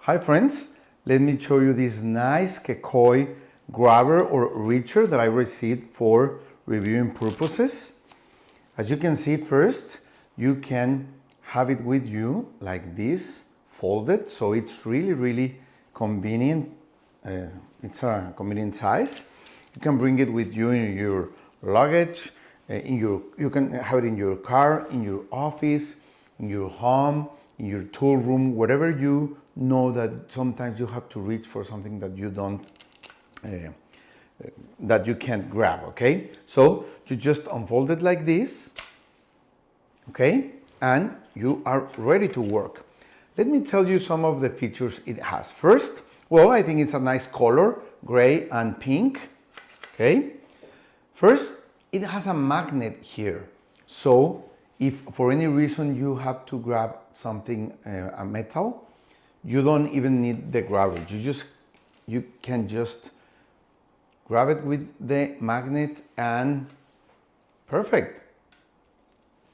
Hi friends, let me show you this nice Kekoy Grabber or Reacher that I received for reviewing purposes. As you can see, first you can have it with you like this, folded, so it's really convenient. It's a convenient size. You can bring it with you in your luggage, you can have it in your car, in your office, in your home, in your tool room, wherever you know that sometimes you have to reach for something that you don't, that you can't grab, okay? So you just unfold it like this, okay? And you are ready to work. Let me tell you some of the features it has. First, well, I think it's a nice color, gray and pink, okay? First, it has a magnet here. So if for any reason you have to grab something, a metal, you don't even need the grabber. You can just grab it with the magnet and perfect.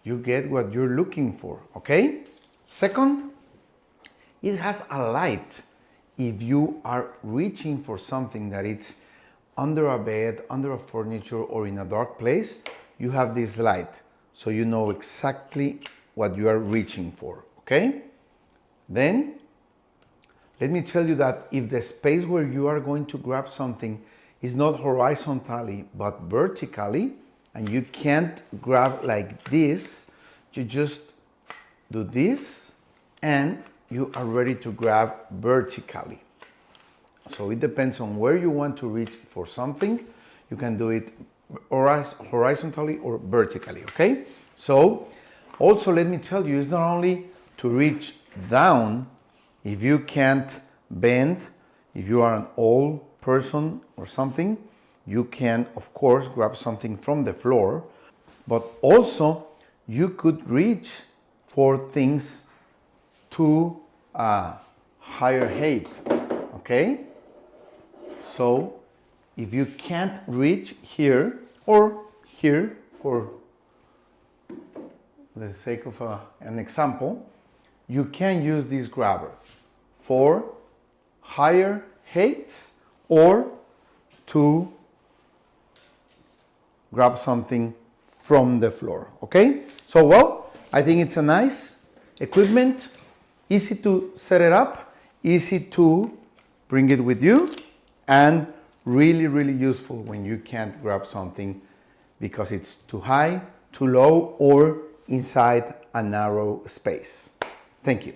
You get what you're looking for, okay? Second, it has a light. If you are reaching for something that it's under a bed, under a furniture, or in a dark place, you have this light. So you know exactly what you are reaching for, okay? Then, let me tell you that if the space where you are going to grab something is not horizontally, but vertically, and you can't grab like this, you just do this, and you are ready to grab vertically. So it depends on where you want to reach for something. You can do it horizontally or vertically, okay? So also let me tell you, it's not only to reach down. If you can't bend, if you are an old person or something, you can of course grab something from the floor, but also you could reach for things to a higher height, okay? So if you can't reach here or here, for the sake of an example, you can use this grabber for higher heights or to grab something from the floor, okay? So, well, I think it's a nice equipment, easy to set it up, easy to bring it with you, and really useful when you can't grab something because it's too high, too low, or inside a narrow space. Thank you.